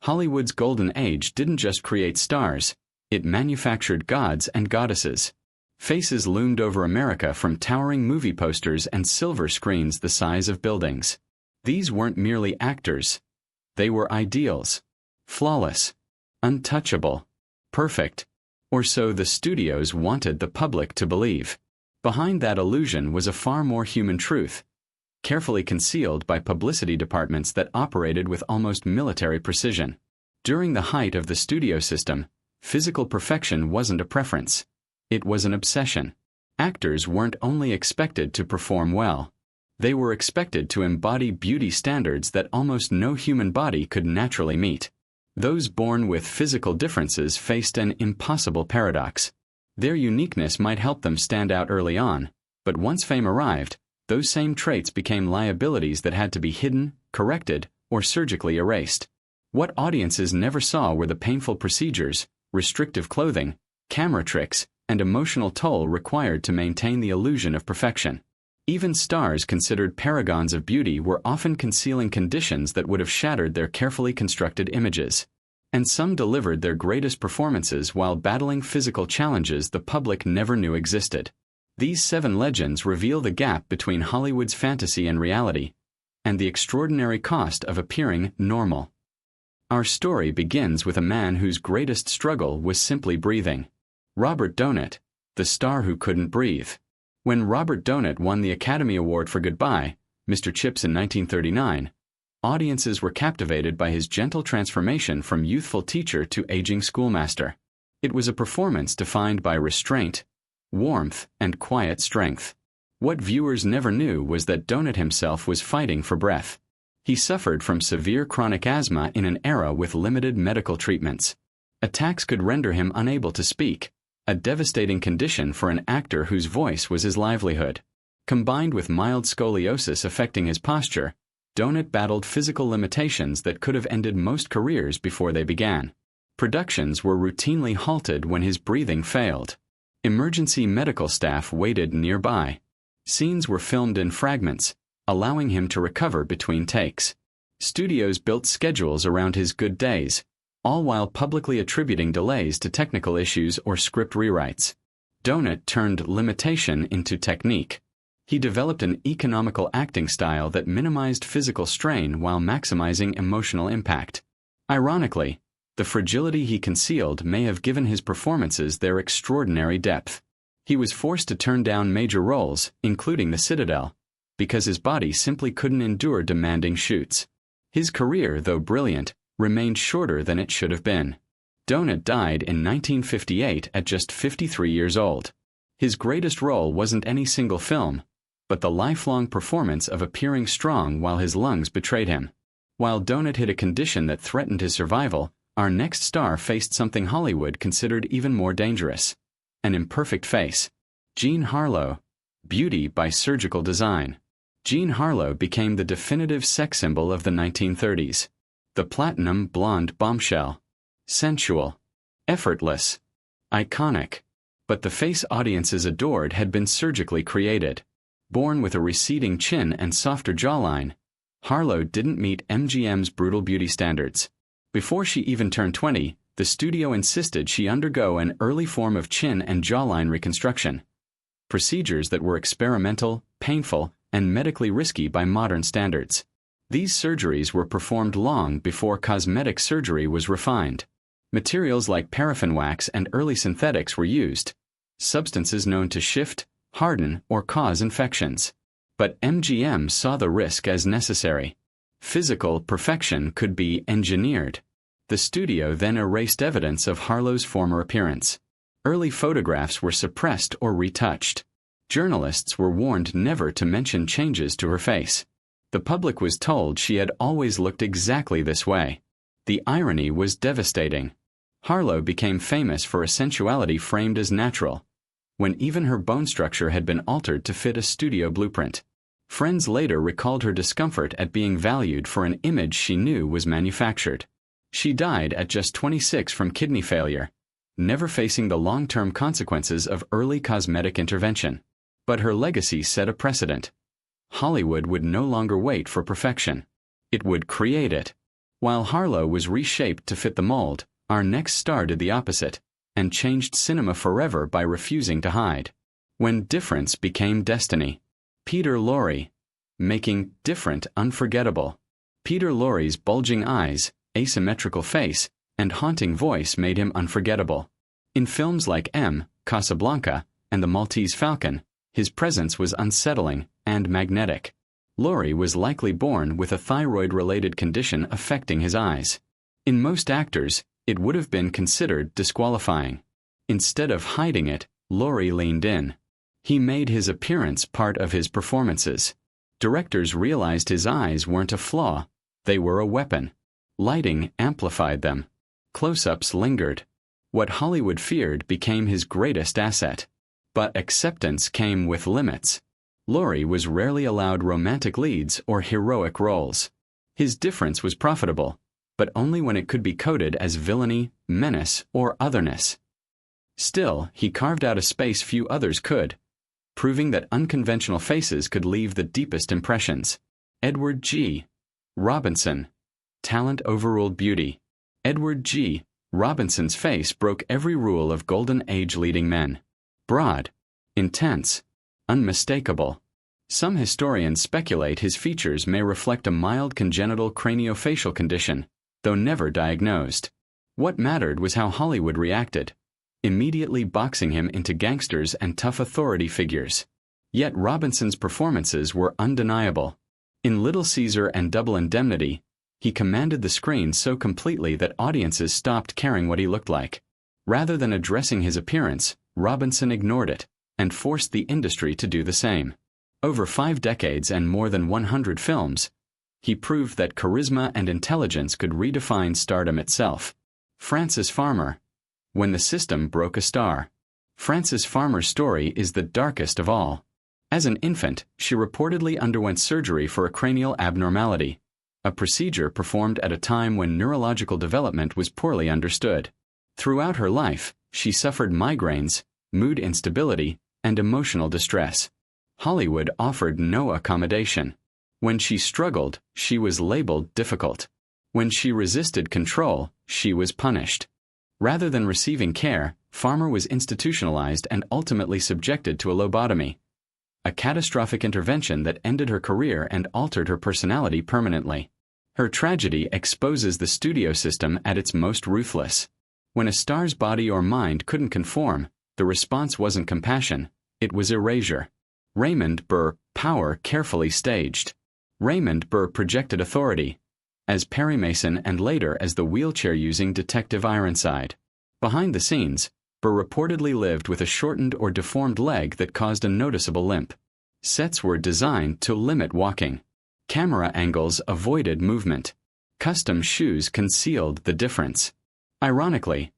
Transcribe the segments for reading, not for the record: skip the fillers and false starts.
Hollywood's golden age didn't just create stars, it manufactured gods and goddesses. Faces loomed over America from towering movie posters and silver screens the size of buildings. These weren't merely actors. They were ideals. Flawless. Untouchable. Perfect. Or so the studios wanted the public to believe. Behind that illusion was a far more human truth, carefully concealed by publicity departments that operated with almost military precision. During the height of the studio system, physical perfection wasn't a preference. It was an obsession. Actors weren't only expected to perform well. They were expected to embody beauty standards that almost no human body could naturally meet. Those born with physical differences faced an impossible paradox. Their uniqueness might help them stand out early on, but once fame arrived, those same traits became liabilities that had to be hidden, corrected, or surgically erased. What audiences never saw were the painful procedures, restrictive clothing, camera tricks, and emotional toll required to maintain the illusion of perfection. Even stars considered paragons of beauty were often concealing conditions that would have shattered their carefully constructed images. And some delivered their greatest performances while battling physical challenges the public never knew existed. These 7 legends reveal the gap between Hollywood's fantasy and reality, and the extraordinary cost of appearing normal. Our story begins with a man whose greatest struggle was simply breathing. Robert Donat, the star who couldn't breathe. When Robert Donat won the Academy Award for Goodbye, Mr. Chips in 1939, audiences were captivated by his gentle transformation from youthful teacher to aging schoolmaster. It was a performance defined by restraint, warmth, and quiet strength. What viewers never knew was that Donat himself was fighting for breath. He suffered from severe chronic asthma in an era with limited medical treatments. Attacks could render him unable to speak, a devastating condition for an actor whose voice was his livelihood. Combined with mild scoliosis affecting his posture, Donat battled physical limitations that could have ended most careers before they began. Productions were routinely halted when his breathing failed. Emergency medical staff waited nearby. Scenes were filmed in fragments, allowing him to recover between takes. Studios built schedules around his good days, all while publicly attributing delays to technical issues or script rewrites. Donat turned limitation into technique. He developed an economical acting style that minimized physical strain while maximizing emotional impact. Ironically, the fragility he concealed may have given his performances their extraordinary depth. He was forced to turn down major roles, including The Citadel, because his body simply couldn't endure demanding shoots. His career, though brilliant, remained shorter than it should have been. Donat died in 1958 at just 53 years old. His greatest role wasn't any single film, but the lifelong performance of appearing strong while his lungs betrayed him. While Donat hid a condition that threatened his survival, our next star faced something Hollywood considered even more dangerous: an imperfect face. Jean Harlow, beauty by surgical design. Jean Harlow became the definitive sex symbol of the 1930s. The platinum blonde bombshell. Sensual. Effortless. Iconic. But the face audiences adored had been surgically created. Born with a receding chin and softer jawline, Harlow didn't meet MGM's brutal beauty standards. Before she even turned 20, the studio insisted she undergo an early form of chin and jawline reconstruction. Procedures that were experimental, painful, and medically risky by modern standards. These surgeries were performed long before cosmetic surgery was refined. Materials like paraffin wax and early synthetics were used, substances known to shift, harden, or cause infections. But MGM saw the risk as necessary. Physical perfection could be engineered. The studio then erased evidence of Harlow's former appearance. Early photographs were suppressed or retouched. Journalists were warned never to mention changes to her face. The public was told she had always looked exactly this way. The irony was devastating. Harlow became famous for a sensuality framed as natural, when even her bone structure had been altered to fit a studio blueprint. Friends later recalled her discomfort at being valued for an image she knew was manufactured. She died at just 26 from kidney failure, never facing the long-term consequences of early cosmetic intervention. But her legacy set a precedent. Hollywood would no longer wait for perfection. It would create it. While Harlow was reshaped to fit the mold, our next star did the opposite, and changed cinema forever by refusing to hide. When difference became destiny. Peter Lorre. Making different unforgettable. Peter Lorre's bulging eyes, asymmetrical face, and haunting voice made him unforgettable. In films like M, Casablanca, and The Maltese Falcon, his presence was unsettling and magnetic. Lorre was likely born with a thyroid-related condition affecting his eyes. In most actors, it would have been considered disqualifying. Instead of hiding it, Lorre leaned in. He made his appearance part of his performances. Directors realized his eyes weren't a flaw, they were a weapon. Lighting amplified them. Close-ups lingered. What Hollywood feared became his greatest asset. But acceptance came with limits. Lorre was rarely allowed romantic leads or heroic roles. His difference was profitable, but only when it could be coded as villainy, menace, or otherness. Still, he carved out a space few others could, proving that unconventional faces could leave the deepest impressions. Edward G. Robinson. Talent overruled beauty. Edward G. Robinson's face broke every rule of Golden Age leading men. Broad, intense, unmistakable. Some historians speculate his features may reflect a mild congenital craniofacial condition, though never diagnosed. What mattered was how Hollywood reacted, immediately boxing him into gangsters and tough authority figures. Yet Robinson's performances were undeniable. In Little Caesar and Double Indemnity, he commanded the screen so completely that audiences stopped caring what he looked like. Rather than addressing his appearance, Robinson ignored it, and forced the industry to do the same. Over 5 decades and more than 100 films, he proved that charisma and intelligence could redefine stardom itself. Frances Farmer. When the System Broke a Star. Frances Farmer's story is the darkest of all. As an infant, she reportedly underwent surgery for a cranial abnormality, a procedure performed at a time when neurological development was poorly understood. Throughout her life, she suffered migraines, mood instability, and emotional distress. Hollywood offered no accommodation. When she struggled, she was labeled difficult. When she resisted control, she was punished. Rather than receiving care, Farmer was institutionalized and ultimately subjected to a lobotomy, a catastrophic intervention that ended her career and altered her personality permanently. Her tragedy exposes the studio system at its most ruthless. When a star's body or mind couldn't conform, the response wasn't compassion, it was erasure. Raymond Burr, power carefully staged. Raymond Burr projected authority, as Perry Mason and later as the wheelchair-using Detective Ironside. Behind the scenes, Burr reportedly lived with a shortened or deformed leg that caused a noticeable limp. Sets were designed to limit walking. Camera angles avoided movement. Custom shoes concealed the difference. Ironically,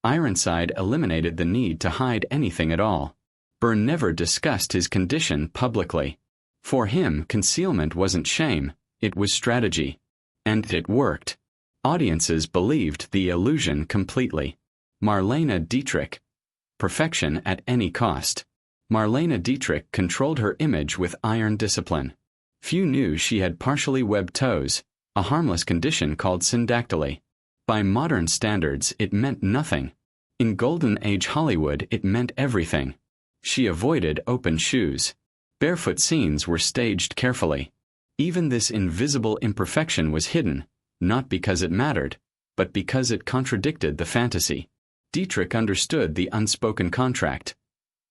Ironside eliminated the need to hide anything at all. Burr never discussed his condition publicly. For him, concealment wasn't shame, it was strategy. And it worked. Audiences believed the illusion completely. Marlene Dietrich. Perfection at any cost. Marlene Dietrich controlled her image with iron discipline. Few knew she had partially webbed toes, a harmless condition called syndactyly. By modern standards, it meant nothing. In Golden Age Hollywood, it meant everything. She avoided open shoes. Barefoot scenes were staged carefully. Even this invisible imperfection was hidden, not because it mattered, but because it contradicted the fantasy. Dietrich understood the unspoken contract.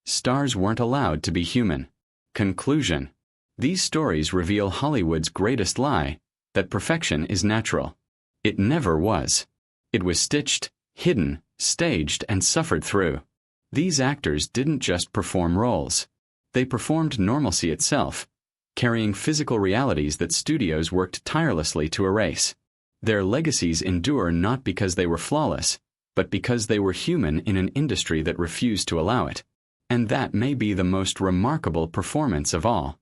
Stars weren't allowed to be human. Conclusion. These stories reveal Hollywood's greatest lie, that perfection is natural. It never was. It was stitched, hidden, staged, and suffered through. These actors didn't just perform roles. They performed normalcy itself, carrying physical realities that studios worked tirelessly to erase. Their legacies endure not because they were flawless, but because they were human in an industry that refused to allow it. And that may be the most remarkable performance of all.